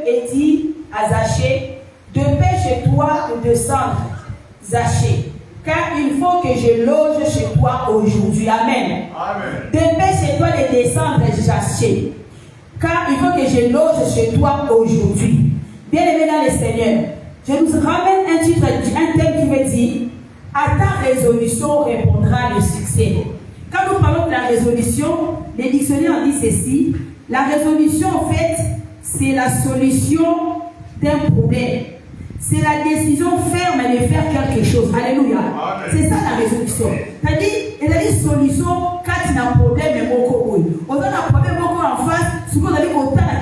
et dit à Zachée, dépêche-toi de descendre, Zachée, car il faut que je loge chez toi aujourd'hui. Amen. Amen. Dépêche-toi de descendre, Zachée, car il faut que je loge chez toi aujourd'hui. Bien-aimé dans le Seigneur, je nous ramène un titre, un thème qui veut dire à ta résolution répondra le succès. Quand nous parlons de la résolution, les dictionnaires disent ceci. La résolution, en fait, c'est la solution d'un problème. C'est la décision ferme de faire quelque chose. Alléluia. C'est ça la résolution. C'est-à-dire, il y a une solution quand il y a un problème. On a un problème en face. Souvent, on a dit qu'on a un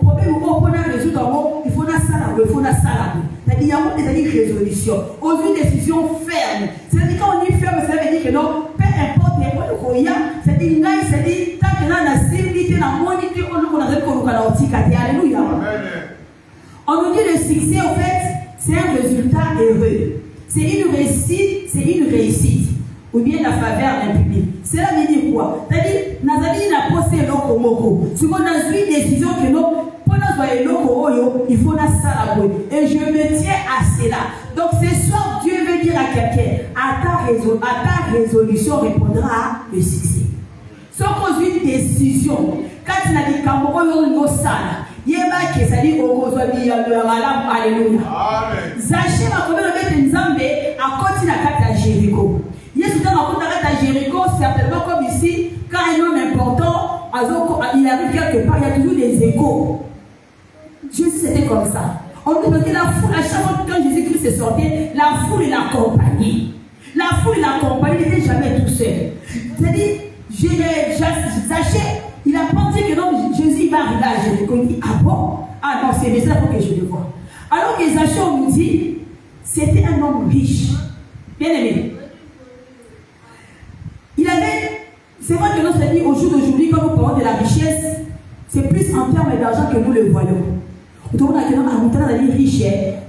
problème, on a résoudre, il faut la salle, il faut la salle. C'est-à-dire, il y a une résolution. On a une décision ferme. C'est-à-dire, quand on dit ferme, ça veut dire que non, peu importe les points de Koya, c'est-à-dire, tant que là, on a civilité, on a monité, on a récolté, alléluia. On nous dit le succès, en fait, c'est un résultat heureux. C'est une réussite. Ou bien la faveur d'un public. Cela veut dire quoi? C'est-à-dire, Nazali n'a pas posé l'oko moko. Si on a une décision que non, pour nous l'oko il faut la salle. Et je me tiens à cela. Donc ce soir, Dieu veut dire à quelqu'un, à ta résolution répondra le succès. Sauf qu'on a une décision. Quand il a dit Kamoro no sala. Yeba que ça dit au alléluia. Zaché va connaître le maître Nzambe à continuer à carte à Jéricho. Yesu dans la carte à Jéricho, certainement comme ici, quand un homme important, il arrive quelque part, il y a toujours des échos. Jésus c'était comme ça. On dit que la foule, à chaque fois quand Jésus-Christ est sorti, la foule l'accompagnait. La foule l'accompagnait, il n'était jamais tout seul. C'est-à-dire, Zaché, il a pensé que non, Jésus va arriver à Jéricho. Il dit, ah bon? Ah non, c'est ça pour que je le vois. Alors que Zaché, on nous dit, c'était un homme riche. Bien aimé. Il avait, c'est vrai que nous, dit au jour d'aujourd'hui, quand nous parlons de la richesse, c'est plus en termes d'argent que nous le voyons. Nous avons dit riche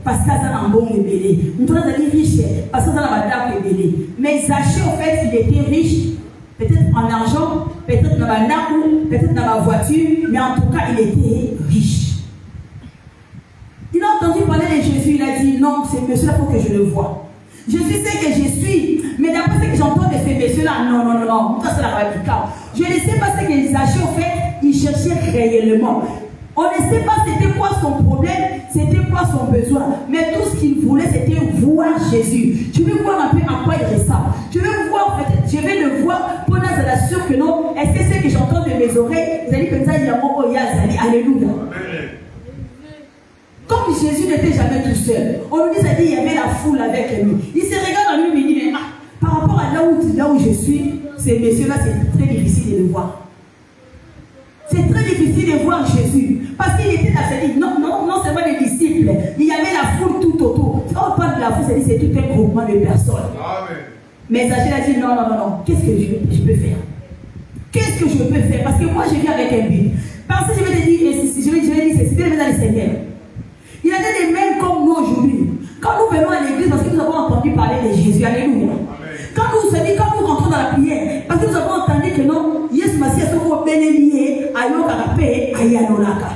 parce qu'il a un bon ébélé. Nous avons dit riche parce qu'il a un badab ébélé. Mais Zaché, en fait, il était riche. Peut-être en argent, peut-être dans ma nappe, peut-être dans ma voiture, mais en tout cas, il était riche. Il a entendu parler de Jésus, il a dit non, c'est monsieur-là pour que je le voie. Jésus sait que je suis, mais d'après ce que j'entends de ces messieurs-là, non, ça c'est la radicale. Je ne sais pas ce que Zaché, en fait, il cherchait réellement. On ne sait pas c'était quoi son problème, c'était quoi son besoin, mais tout ce qu'il voulait, c'était voir Jésus. Je veux voir un peu à quoi il ressemble. Je veux voir, peut-être, je vais le voir pour nous assurer que non. Est-ce que c'est que j'entends de mes oreilles, vous allez comme ça, il y a mon Zali, alléluia. Comme Jésus n'était jamais tout seul, on nous dit, ça dit, il y avait la foule avec lui. Il se regarde en lui et il dit, mais par rapport à là où je suis, ces messieurs-là, c'est très difficile de le voir. C'est très difficile de voir Jésus. Parce qu'il était dans cette vie. Non seulement les disciples. Il y avait la foule tout autour. Quand on parle de la foule, c'est tout un groupement de personnes. Amen. Mais Zaché a dit non. Qu'est-ce que je peux faire? Qu'est-ce que je peux faire? Parce que moi, je viens avec un but. Parce que je vais te dire, c'est c'était dans le Seigneur. Il a dit les mêmes comme nous aujourd'hui. Quand nous venons à l'église, parce que nous avons entendu parler de Jésus. Alléluia. Quand nous rentrons dans la prière, parce que nous avons entendu que non, Yes Massia Soko Bénélié, Ayokarape, Ayanolaka.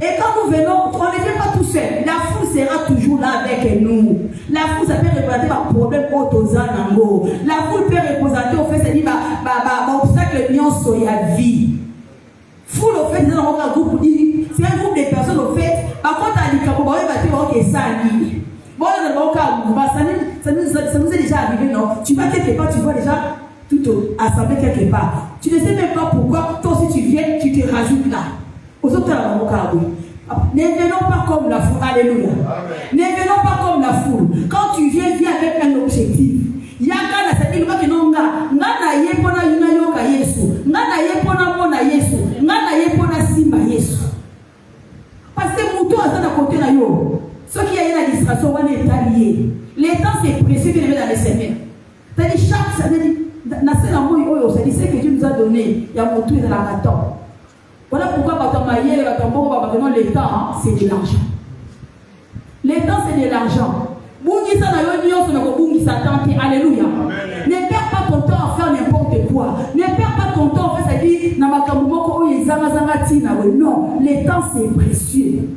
Et quand nous venons, on ne vient pas tout seul. La foule sera toujours là avec nous. La foule, ça peut représenter un problème autozanango. La foule peut représenter, au fait, c'est-à-dire, obstacle bien soya vie. Foule, au fait, c'est un groupe de personnes, au fait, par contre, à l'Ikaboba, il va te dire que ça lit. Bon, ça nous est déjà arrivé, non? Tu vas quelque part, tu vois déjà tout assemblé quelque part. Tu ne sais même pas pourquoi, toi aussi tu viens, tu te rajoutes là. Aux autres, ne venons pas comme la foule, alléluia. Ne venons pas comme la foule. Quand tu viens avec un objectif. Yaka na sadi luka kinonga, ngana yepona yunayoka Yesu, ngana yepona mona Yesu, ngana yepona simba Yesu. Parce que mon tour est à côté de yo. Ce qui a une distraction, on est allié. Les temps c'est précieux de lever dans les semaines. C'est-à-dire chaque semaine, c'est ce que Dieu nous a donné. Il y a mon tour dans la carton. Voilà pourquoi le temps, c'est de l'argent. Le temps, c'est de l'argent. Alléluia. Ne perds pas ton temps à faire n'importe quoi. Ne perds pas ton temps à faire ça dit Non, les temps c'est précieux.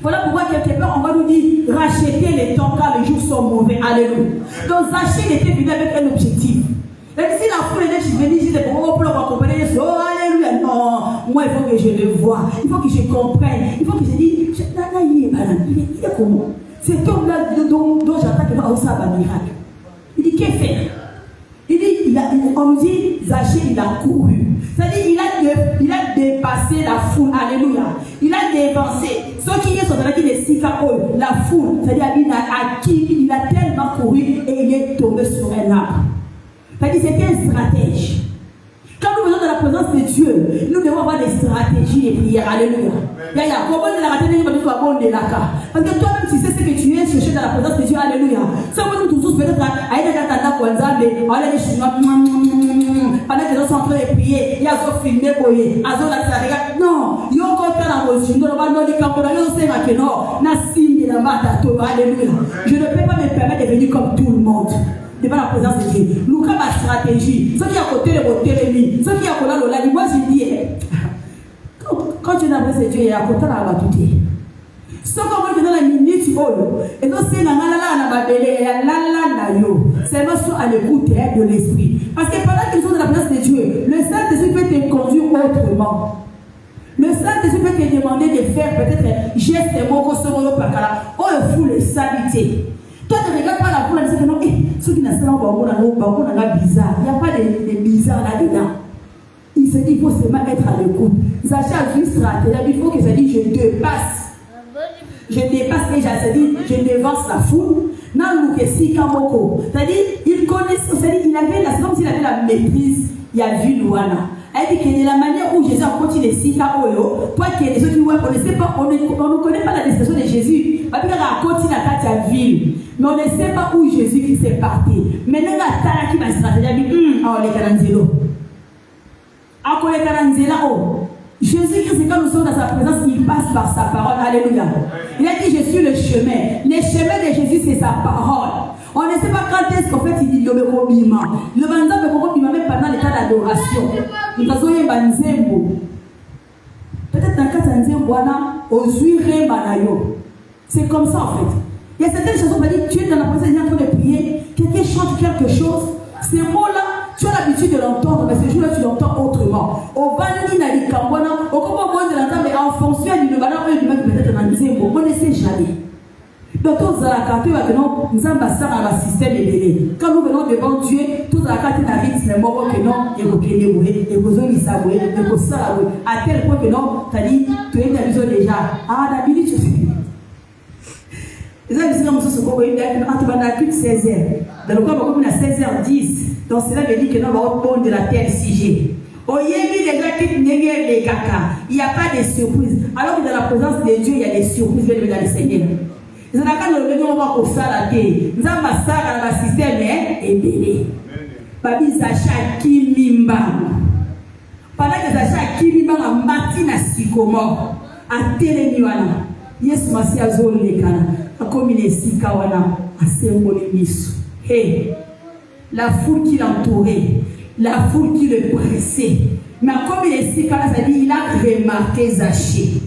Voilà pourquoi quelque part on va nous dire racheter les temps car les jours sont mauvais. Alléluia. Donc Zachée était venu avec un objectif. Et si la foule est venue, je dis pour accompagner les oh alléluia. Non, moi il faut que je le voie, il faut que je comprenne, il faut que je dise, il est comment? Cet homme-là dont j'attends qu'il va aussi avoir un miracle. Il dit, qu'est-ce faire? Il dit, on nous dit, Zachée, il a couru. C'est-à-dire, il a dépassé la foule. Alléluia. Il a dévancé. Ceux qui sont dans la foule, c'est-à-dire, il a tellement couru et il est tombé sur un arbre. C'est-à-dire, c'était un stratège. Quand nous venons dans la présence de Dieu, nous devons avoir des stratégies de prière. Alléluia. Parce que toi-même, tu sais ce que tu es cherché dans la présence de Dieu. Alléluia. Ça, nous tous peut-être pendant que les gens sont en train de prier, il y a des filmés, non, il y a encore un peu de je ne peux pas me permettre de venir comme tout le monde devant la présence de Dieu. Nous avons ma stratégie. Ceux qui ont côté le côté, ceux qui ont côté le moi je dis, quand tu n'as pas ce Dieu, il y a côté la batute. Ce qu'on veut dans la minute, et donc c'est à l'écoute de l'esprit. Parce que pendant qu'ils sont dans la présence de Dieu, le Saint-Esprit peut te conduire autrement. Le Saint-Esprit peut te demander de faire peut-être un geste et mon il faut le saluer. Toi, tu ne regardes pas la foule et tu dis non, ceux qui n'ont pas bizarre. Il n'y a pas de bizarre là-dedans. Il se dit qu'il faut seulement être à l'écoute. Zachée a vu stratégie, il faut que ça dise je dépasse. Je dépasse et je dévance la foule. C'est-à-dire, il connaît, c'est-à-dire, il avait la, c'est comme s'il avait la maîtrise, il a vu Louana. Elle dit que de la manière où Jésus a continué Sika Oyo, toi qui es des autres qui on ne sait pas, on ne connaît pas la description de Jésus. Parce qu'il a continué à ta ville. Mais on ne sait pas où Jésus qui s'est parti. Maintenant, la tara qui va se rater, il dit, on les caranzelo. Encore les caranzelo. Jésus-Christ, quand nous sommes dans sa présence, il passe par sa parole. Alléluia. Il a dit, je suis le chemin. Le chemin de Jésus, c'est sa parole. On ne sait pas quand est-ce qu'en fait il dit le bima. Le banza bima même pendant l'état d'adoration. Nous avons un banzembo. Peut-être dans le cas d'un nzembo, aux huiles manayo. C'est comme ça en fait. Il y a certaines chansons qui disent, tu es dans la présence, il est en train de prier. Quelqu'un chante quelque chose. Ces mots-là, tu as l'habitude de l'entendre, mais ce jour-là, tu l'entends autrement. Au Vanini Nalikambona, au comment on de l'entendre, mais en fonction du Nubana, peut-être dans le Nzembo, on ne sait jamais. Donc, tous à la carte, nous avons un système élevé. Quand nous venons devant Dieu, tous à la carte, nous avons un moment que non, et vous prenez, et vous avez savoué, et vous savez, à tel point que non, tu as dit, tu es dans déjà. Ah, la minute, je suis. Les amis, nous sommes entre 16h. Dans le cas, on a 16h10. Donc, cela veut dire que nous avons bon de la terre CG. Il n'y a pas de surprise. Alors que dans la présence de Dieu, il y a des surprises dans le Seigneur. Nous avons le nom de Salade. Nous avons un système et belé. Babi Zacha Kimimba. Pendant que Zacha Kimimba a matina sycomore, a télémiwana. Yes, Massia Zone Lekana. A combiné Sikawana, a Sembolimisu. Hey, la foule qui l'entourait, la foule qui le pressait. Mais comme il est Sikana, ça dit, il a remarqué Zaché.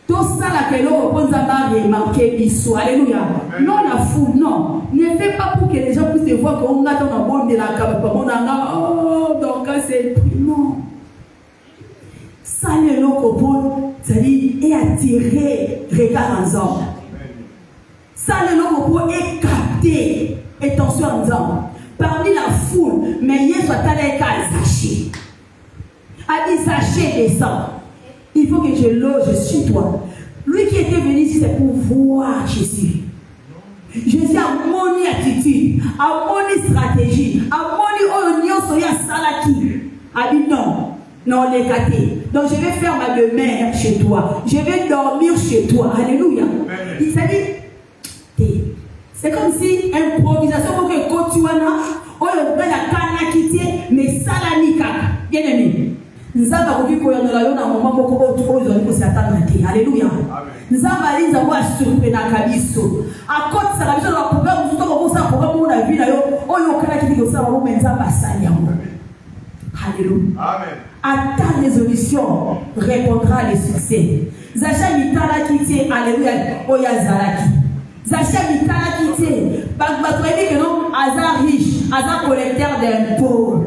Tout ça, là, que l'on va remarquer l'histoire. Alléluia. Non, la foule, non. Ne fais pas pour que les gens puissent te voir qu'on a dans le monde de la caméra. On a, oh, donc c'est non. Ça, le loco, c'est-à-dire, est attiré, regard en zone. Ça, le loco est capté, attention en zone. Parmi la foule, mais il y a allé qu'à Zaché. A dit Zaché descend. Il faut que je loge chez toi. Lui qui était venu ici, c'est pour voir Jésus. Jésus a mon attitude, a mon stratégie, a mon union soya salaki. A dit non, non, les gâtés. Donc je vais faire ma demeure chez toi. Je vais dormir chez toi. Alléluia. Il s'est dit, c'est comme si improvisation pour que Kotuana, on le donne à Kanakité, mais Salanika. Bien aimé. Nous avons vu qu'on a un moment beaucoup de s'attendre. Alléluia. Nous avons avoir surpris dans la cabisso. À côté de ça, nous avons programme, nous avons un programme où on a vu là, on a dit que ça va vous mettre à Alléluia. à ta résolution répondra le succès. Zacha mitala kité, alléluia, oyazalaki. Zacha mitala kité, bakbatouébi que non, hasard riche, hasard collecteur d'impôts.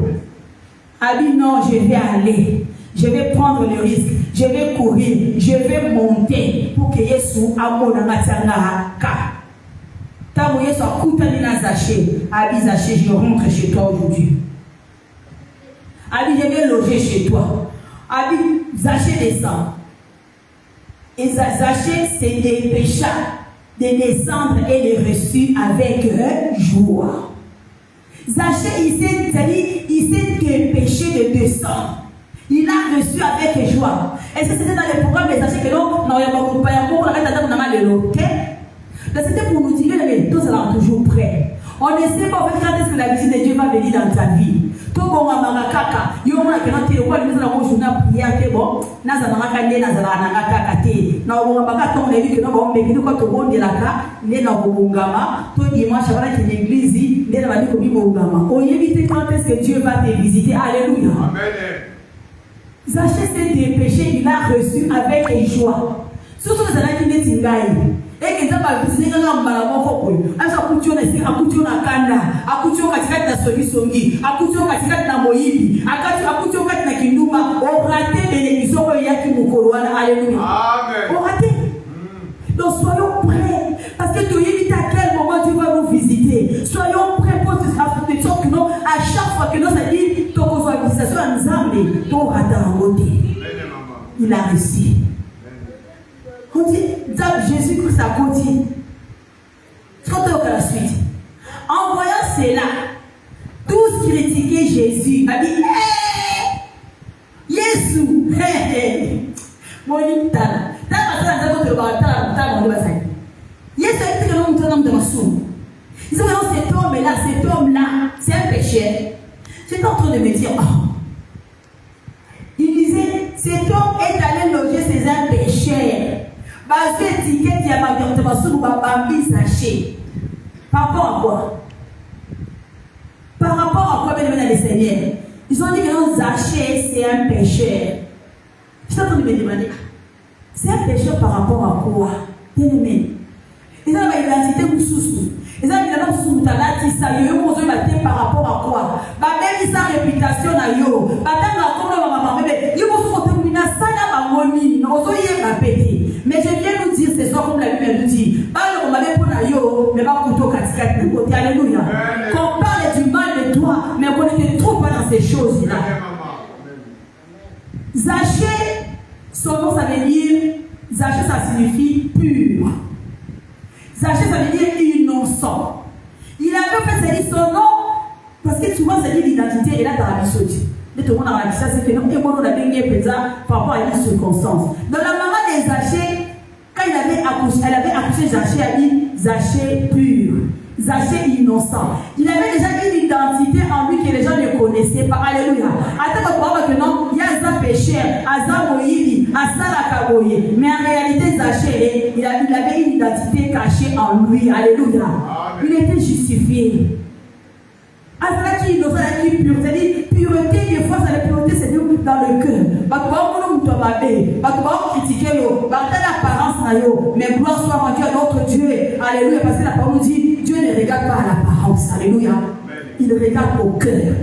Abi non, je vais aller, je vais prendre le risque, je vais courir, je vais monter pour que Yesu amona matanga ka. Tant que Yesu akutani na Zaché, Abi Zaché, je rentre chez toi aujourd'hui. Abi, je vais loger chez toi. Abi, Zaché descend. Et Zaché, c'est des pécheurs de descendre et les reçus avec joie. Zaché, il sait que péché de descendre. Il a reçu avec joie. Et ça, c'était dans le programme de Zaché que non, il y a beaucoup de c'était pour nous dire que tout sera toujours prêt. On ne sait pas quand est-ce que la visite de Dieu va venir dans ta vie. Tout le monde a kaka. Il y a un qui a été roi, il y a un journal prière que bon, naza nakande naza nakaka te. Na obonga baka on a vu que non bon, mais nous quand on dit la ka, né na obongama, tout dimanche avant que l'église, né na bali ko bi obongama. On évite quand est-ce que Dieu va te visiter. Alléluia. Amen. Zaché c'est des péchés, il a reçu avec joie. Surtout les gens qui ne sont pas et qui ont pas visité quand on va à couture na couture na kanda, à couture katikati na solisongi, à couture katikati na moyibi, à couture katikati na kinduma, on raté bénédiction pour yaki mukoroana. Alléluia. Amen. On raté. Donc soyons prêts parce que tu évites à quel moment tu vas nous visiter. Soyons prêts pour te faire que non à chaque fois que nous ça dit ton visitation à Nzambe, ton raté en côté. Il a réussi. On dit, Jésus-Christ a continué. Quand on la suite, en voyant cela, tous critiquaient Jésus. Il a dit, Jésus, mon itala. Jésus a dit que l'homme de ma source. Ils ont dit, cet homme-là, c'est un pécheur. J'étais en train de me dire, il disait, cet homme est allé loger chez un pécheur. Par rapport à quoi? Par rapport à quoi, bien aimé les Seigneurs? Ils ont dit que non, Zaché, c'est un pécheur. Je suis en train de me demander, c'est un pécheur par rapport à quoi? Bien aimé. Ils ont l'identité ou sous. Ils ont l'identité sous talati, ça y est, par rapport à quoi? Même sa réputation, yo. Mais je viens nous dire ce soir, comme la Bible nous dit, alléluia. Qu'on parle du mal de toi, mais on ne trouve pas dans ces choses-là. Zaché, son nom ça veut dire, Zaché ça signifie pur. Zaché ça veut dire innocent. Il avait fait son nom, parce que souvent c'est l'identité et là dans la mission. Tout le monde a dit ça, c'est que nous, on a bien par rapport à une circonstance. Dans la maman des Zaché, quand elle avait accouché Zaché, elle a dit Zaché pur, Zaché innocent. Il avait déjà une identité en lui que les gens ne connaissaient pas. Alléluia. Attends, que non, il y a un pécheur, Azam Moïli, Asala Kaboye. Mais en réalité, Zaché, il avait une identité cachée en lui. Alléluia. Il était justifié. Azala qui innocent, qui pur, c'est-à-dire pureté, des fois, la pureté, c'est dans le cœur. Mais gloire soit rendue à notre Dieu. Alléluia. Parce que la parole nous dit, Dieu ne regarde pas à l'apparence. Alléluia. Il regarde au cœur.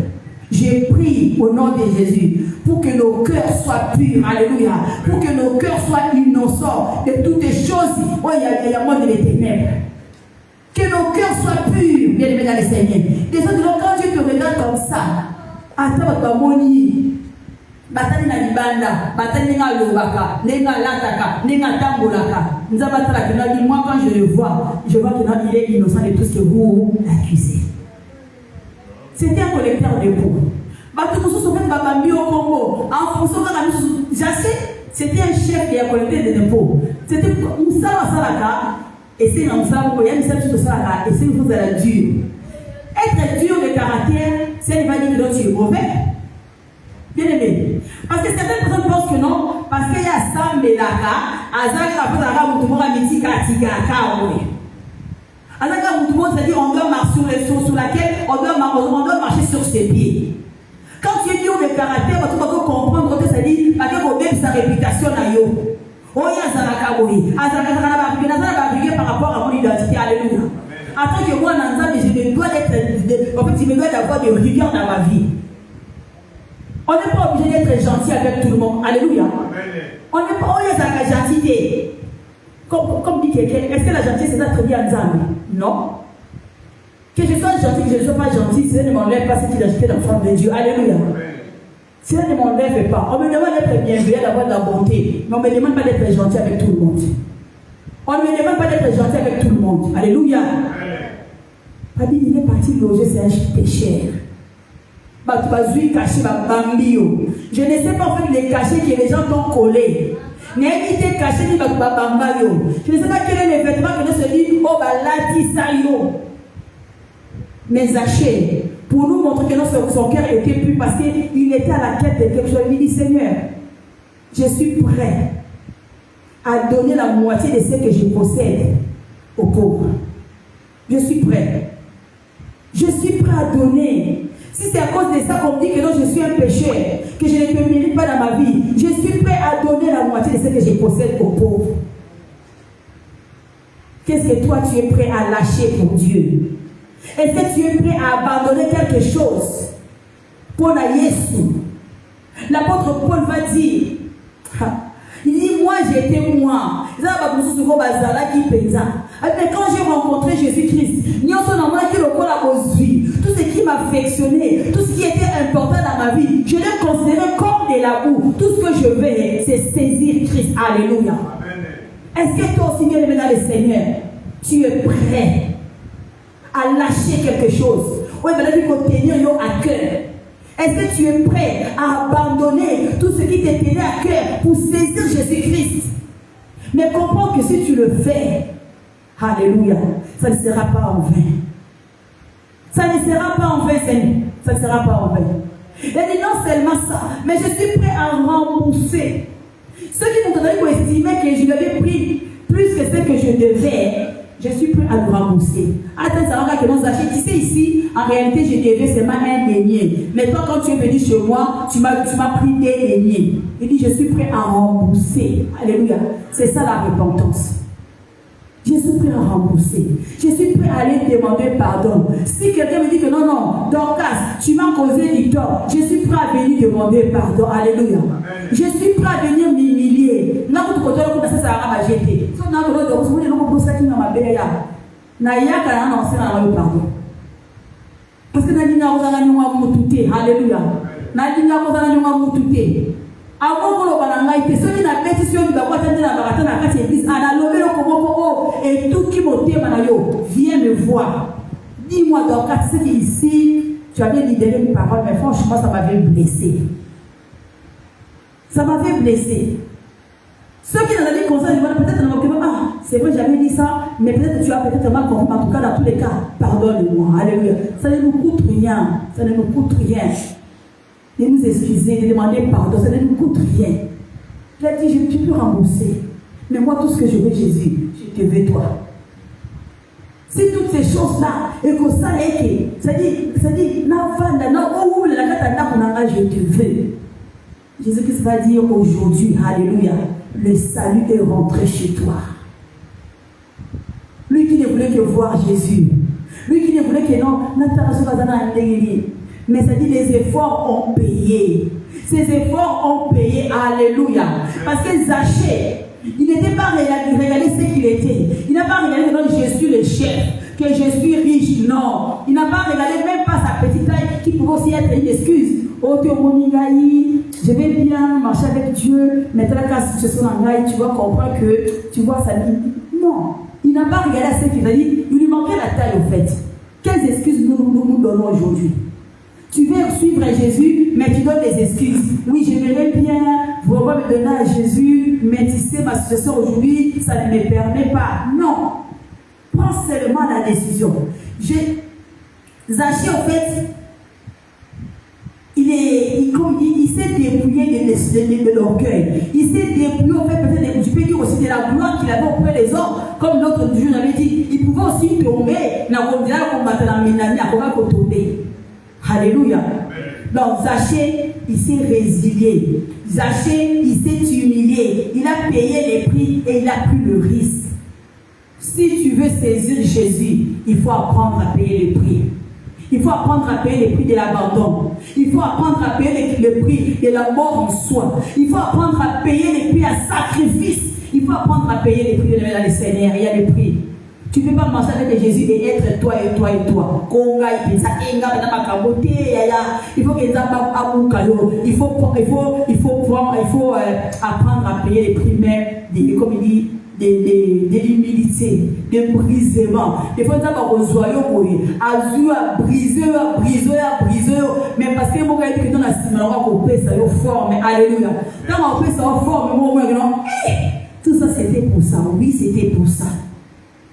J'ai prié au nom de Jésus pour que nos cœurs soient purs. Alléluia. Pour que nos cœurs soient innocents de toutes les choses. Oh, il y a moins de ténèbres. Que nos cœurs soient purs, bien aimés dans les Seigneurs. Des autres, quand Dieu te regarde comme ça, attends, tu moni. Batani na libanda, batani na lobaka, nenga lataka, nenga tambolaka. Nous avons dit, moi quand je le vois qu'il est innocent de tout ce que vous l'accusez. C'était un collecteur de pots. C'était un chef qui a collecté des dépôts. C'était Moussa Salaka, et c'est Moussa Salaka, et c'est une chose à la dure. Être dur de caractère, c'est ne pas dire que tu es mauvais. Bien aimé. Parce que certaines personnes pensent que non, parce qu'il y a ça, mais là, Azaka, c'est-à-dire on doit marcher sur laquelle on doit marcher sur ses pieds. Quand tu es dur de caractère, tu vas comprendre que ça dit, parce que même sa réputation n'a yo. Oh, il y a Zarakaboui. Par rapport à mon identité. Alléluia. En tant que moi, je me dois d'être. En fait, je me dois d'avoir des rigueur dans ma vie. On n'est pas obligé d'être gentil avec tout le monde. Alléluia. On n'est pas. Oh, il y a la gentillité. Comme dit quelqu'un, est-ce que la gentillité c'est d'être bien ensemble? Non. Que je sois gentil, que je ne sois pas gentil, cela ne m'enlève pas cette identité d'enfant de Dieu. Alléluia. Cela ne m'enlève pas. On me demande d'être bienveillant, d'avoir de la bonté. Mais on ne me demande pas d'être gentil avec tout le monde. On ne me demande pas d'être gentil avec tout le monde. Alléluia. Papi, il est parti loger, c'est un pécheur. Je ne sais pas en fait les cachets que les gens t'ont collés. Je ne sais pas quel est le vêtement que nous se dit, oh, bah, là, ça, yo. Mais Zachée, pour nous montrer que son cœur était pur parce qu'il était à la quête de quelque chose. Il dit, Seigneur, je suis prêt à donner la moitié de ce que je possède aux pauvres. Je suis prêt. Je suis prêt à donner. Si c'est à cause de ça qu'on me dit que non, je suis un pécheur, que je ne me mérite pas dans ma vie, je suis prêt à donner la moitié de ce que je possède aux pauvres. Qu'est-ce que toi tu es prêt à lâcher pour Dieu? Est-ce que tu es prêt à abandonner quelque chose pour la Yesu? L'apôtre Paul va dire, il dit, moi j'étais moi. Mais quand j'ai rencontré Jésus-Christ, tout ce qui m'affectionnait, tout ce qui était important dans ma vie, je l'ai considéré comme de la boue. Tout ce que je veux, c'est saisir Christ. Alléluia. Est-ce que toi aussi, bien aimé dans le Seigneur, tu es prêt à lâcher quelque chose? Oui, mais là, il faut tenir à cœur. Est-ce que tu es prêt à abandonner tout ce qui te tenait à cœur pour saisir Jésus-Christ? Mais comprends que si tu le fais, alléluia, ça ne sera pas en vain. Ça ne sera pas en vain, Seigneur. Ça ne sera pas en vain. Il dit non seulement ça, mais je suis prêt à rembourser. Ceux qui m'ont donné pour estimer que je lui avais pris plus que ce que je devais, je suis prêt à le rembourser. Attends, ça va que nous achète. Tu sais, ici, en réalité, je devais seulement un denier. Mais toi, quand tu es venu chez moi, tu m'as pris des deniers. Il dit, je suis prêt à rembourser. Alléluia. C'est ça la repentance. Je suis prêt à rembourser. Je suis prêt à aller demander pardon. Si quelqu'un me dit que non, Dorcas, tu m'as causé du tort, je suis prêt à venir demander pardon. Alléluia. Amen. Je suis prêt à venir m'humilier. Là, vous pouvez dire que ça va jeter. Si on a le droit de vous dire que vous avez ma béya. Naya kana na osena na pardon. Parce que na dinga ozana nyuma mututé. Alléluia. Na dinga ozana nyuma mututé. Avant que l'on ait ceux qui n'ont pas été sur le bateau, et tout qui m'a dit, viens me voir. Dis-moi donc, c'est ici, tu avais libéré une parole, mais franchement, ça m'avait blessé. Ça m'avait blessé. Ceux qui n'ont pas dit comme ça, peut-être, c'est vrai, j'avais dit ça, mais peut-être tu as peut-être mal compris. En tout cas, dans tous les cas, pardonne-moi. Alléluia. Ça ne nous coûte rien. Ça ne nous coûte rien. De nous excuser, de demander pardon, ça ne nous coûte rien. Il a dit, tu peux rembourser. Mais moi, tout ce que je veux, Jésus, je te veux toi. C'est toutes ces choses-là, et que ça est que, ça dit, je te veux. Jésus-Christ va dire aujourd'hui, alléluia, le salut est rentré chez toi. Lui qui ne voulait que voir Jésus, lui qui ne voulait que non, mais ça dit les efforts ont payé. Ces efforts ont payé. Alléluia. Parce que Zachée, il n'était pas regardé ce qu'il était. Il n'a pas regardé que je suis le chef, que je suis riche. Non. Il n'a pas regardé même pas sa petite taille qui pouvait aussi être une excuse. Oh, je vais bien marcher avec Dieu. Maintenant, quand je suis en Gaï, tu vas comprendre que tu vois ça. Non. Il n'a pas regardé ce qu'il a dit. Il lui manquait la taille au fait. Quelles excuses nous donnons aujourd'hui? Tu veux suivre Jésus, mais tu donnes des excuses. Oui, j'aimerais bien vraiment me donner à Jésus, mais tu sais, ma situation aujourd'hui, ça ne me permet pas. Non. Prends seulement la décision. Zachée, en fait, il s'est dépouillé de l'orgueil. Il s'est dépouillé, en fait, peut-être du péché aussi de la gloire qu'il avait auprès des hommes. Comme l'autre jour, j'avais dit, il pouvait aussi tomber. Alléluia. Donc Zachée, il s'est résilié. Zachée, il s'est humilié. Il a payé les prix et il a pris le risque. Si tu veux saisir Jésus, il faut apprendre à payer les prix. Il faut apprendre à payer les prix de l'abandon. Il faut apprendre à payer le prix de la mort en soi. Il faut apprendre à payer les prix à sacrifice. Il faut apprendre à payer les prix de le Seigneur. Il y a les prix. Tu ne peux pas marcher avec Jésus et être toi et toi et toi. Il faut apprendre à payer les prix même, comme il dit, de l'humilité, de brisement. Des fois, on a brisé, mais parce que mon gars dit que dans la semaine, on va ça fort, mais alléluia. Quand on fait ça fort, mais tout ça c'était pour ça. Oui, c'était pour ça.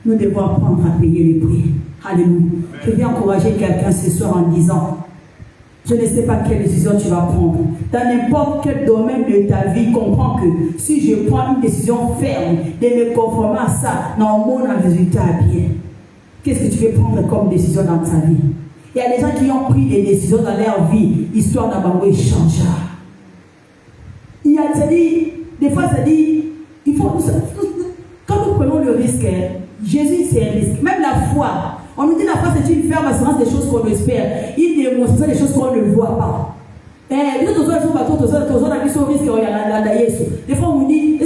Nous devons apprendre à payer le prix. Alléluia. Je viens encourager quelqu'un ce soir en disant, je ne sais pas quelle décision tu vas prendre. Dans n'importe quel domaine de ta vie, comprends que si je prends une décision ferme de me conformer à ça, normalement, un résultat bien. Qu'est-ce que tu veux prendre comme décision dans ta vie? Il y a des gens qui ont pris des décisions dans leur vie, histoire d'avoir échangé. Il y a, ça dit, des fois, ça dit, il faut, quand nous prenons le risque, Jésus, c'est un risque. Même la foi. On nous dit la foi, c'est une ferme assurance des choses qu'on espère. Il démontre des choses qu'on ne voit pas. Des fois, on vous dit,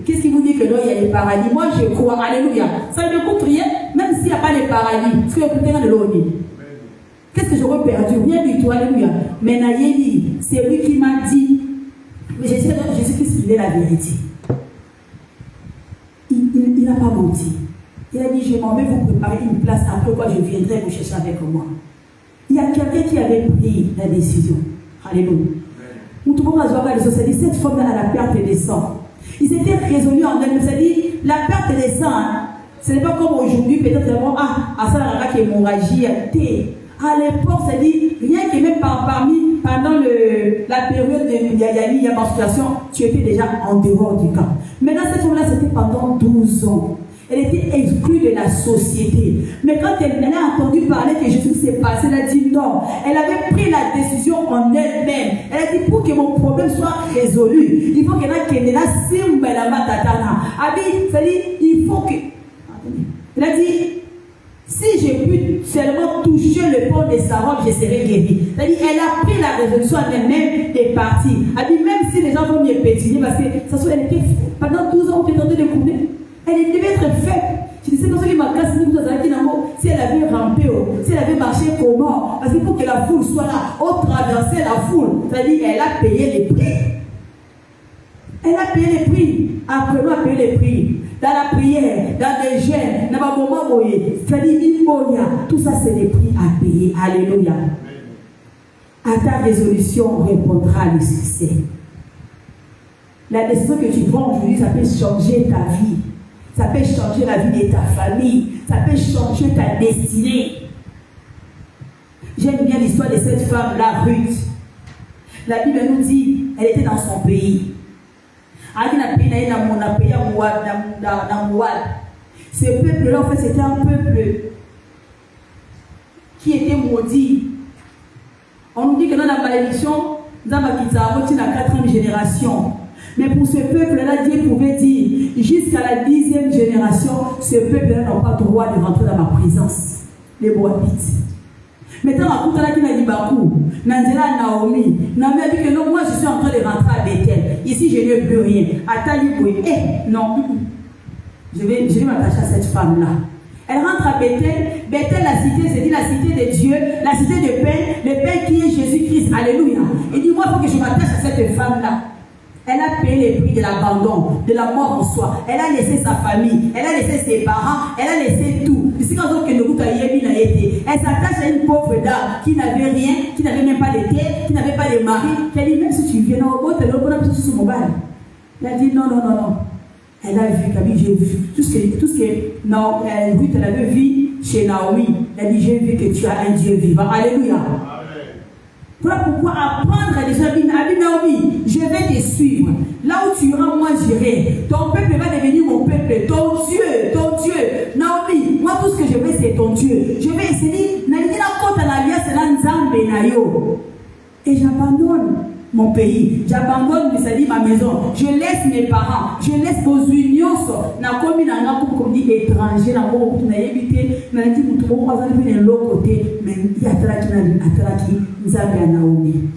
qu'est-ce qui vous dit que non, il y a les paradis? Moi, je crois. Alléluia. Ça ne me coûte rien, même s'il n'y a pas les paradis. Parce que vous de l'eau. Qu'est-ce que j'aurais perdu? Rien du tout. Alléluia. Mais Nayeli, c'est lui qui m'a dit, mais Jésus-Christ, il est la vérité. Il n'a pas menti. Il a dit, je m'en vais vous préparer une place, après quoi je viendrai vous chercher avec moi. Il y a quelqu'un qui avait pris la décision. Alléluia. Cette femme a la perte des sangs. Ils étaient résolus en elle. Ça dit, la perte des sangs, ce n'est pas comme aujourd'hui, peut-être vraiment, ça n'a pas qu'hémorragie. À l'époque, ça dit, rien que même pendant la période de Yaya menstruation, tu étais déjà en dehors du camp. Maintenant, cette femme-là, c'était pendant 12 ans. Elle était exclue de la société. Mais quand elle a entendu parler que Jésus s'est passé, elle a dit non. Elle avait pris la décision en elle-même. Elle a dit, pour que mon problème soit résolu, il faut qu'elle ait la matatana. Il faut que... Elle a dit, si j'ai pu seulement toucher le pont de sa robe, je serai guérie. Elle a pris la résolution en elle-même des parties. Elle a dit, même si les gens vont m'y pétiner, parce que ça soit, elle était pendant 12 ans, on peut tenter de couper. Elle devait être faible. Je disais, quand elle m'a cassé, si elle avait rampé, si elle avait marché comment? Parce qu'il faut que la foule soit là, on traversait la foule. C'est-à-dire, elle a payé les prix. Elle a payé les prix. Apprenons à payer les prix. Dans la prière, dans les jeûnes, dans le moment où c'est-à-dire, tout ça, c'est des prix à payer. Alléluia. À ta résolution, répondra le succès. La décision que tu prends aujourd'hui, ça peut changer ta vie. Ça peut changer la vie de ta famille. Ça peut changer ta destinée. J'aime bien l'histoire de cette femme-là, Ruth. La Bible nous dit, elle était dans son pays. Ce peuple-là, en fait, c'était un peuple qui était maudit. On nous dit que dans la malédiction, dans la 4e génération. Mais pour ce peuple-là, Dieu pouvait dire, jusqu'à la 10e génération, ce peuple-là n'a pas le droit de rentrer dans ma présence. Les Moabites. Maintenant, à tout à l'heure, il a dit Bakou, Nanzela Naomi, Naomi a dit que non, moi je suis en train de rentrer à Bethel. Ici, je n'ai plus rien. Atali, non, je vais m'attacher à cette femme-là. Elle rentre à Bethel. Bethel, la cité, c'est dit la cité de Dieu, la cité de paix, le pain qui est Jésus-Christ. Alléluia. Il dit, moi, il faut que je m'attache à cette femme-là. Elle a payé les prix de l'abandon, de la mort en soi. Elle a laissé sa famille, elle a laissé ses parents, elle a laissé tout. Elle s'attache à une pauvre dame qui n'avait rien, qui n'avait même pas de terre, qui n'avait pas de mari. Elle dit, même si tu viens au bout, elle a dit, non. Elle a vu, j'ai vu tout ce que Ruth, elle avait vu chez Naomi. Elle a dit, j'ai vu que tu as un Dieu vivant. Alléluia. Voilà pourquoi apprendre à des gens, Naomi, je vais te suivre. Là où tu iras, moi j'irai. Ton peuple va devenir mon peuple. Ton Dieu. Naomi, moi tout ce que je veux, c'est ton Dieu. Je vais essayer. nayo. Et j'abandonne mon pays, j'abandonne ma maison, je laisse mes parents, je laisse vos unions. Na komi na nga comme dit étranger, na ko na éviter, na dit mutu ko kwa zali de l'autre côté, mais il y a atraki nzambe Naomi.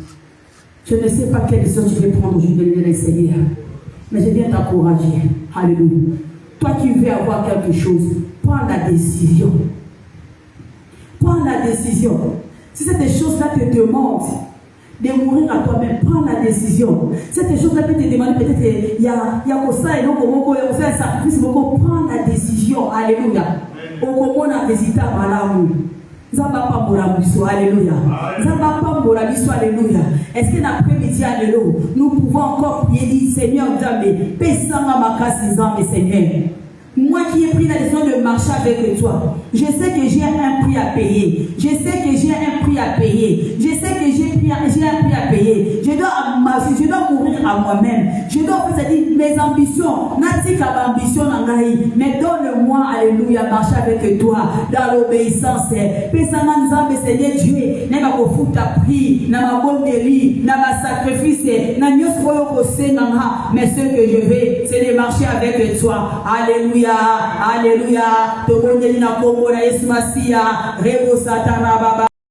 Je ne sais pas quelle décision tu veux prendre aujourd'hui, le Seigneur, mais je viens t'encourager. Alléluia. Toi qui veux avoir quelque chose, prends la décision. Prends la décision. Si cette chose-là te demande de mourir à toi-même, prends la décision. Cette chose-là peut te demander peut-être, il y a ça et donc on va faire un sacrifice, prends la décision. Alléluia. On a hésité à malamu. Zamba Morabiso, alléluia. Zamba Morabiso, alléluia. Est-ce que l'après-midi, alléluia, nous pouvons encore prier, dire Seigneur, Zambé, Pessanga Makasi Zambé, Seigneur. Moi qui ai pris la décision de marcher avec toi, je sais que j'ai un prix à payer. Je sais que j'ai un prix à payer. Je sais que j'ai un prix à payer. Je dois mourir à moi-même. Je dois faire mes ambitions. Natika ambition mais donne-moi, alléluia, marcher avec toi dans l'obéissance. Pesana Nzambe, Seigneur Dieu, n'a pas foutu à prix, n'a pas bonheur, n'a pas sacrifice, n'a pas mais ce que je veux, c'est de marcher avec toi. Alléluia. Alléluia. Tobonye na kombo na Yesu Masia. Rebo satana baba.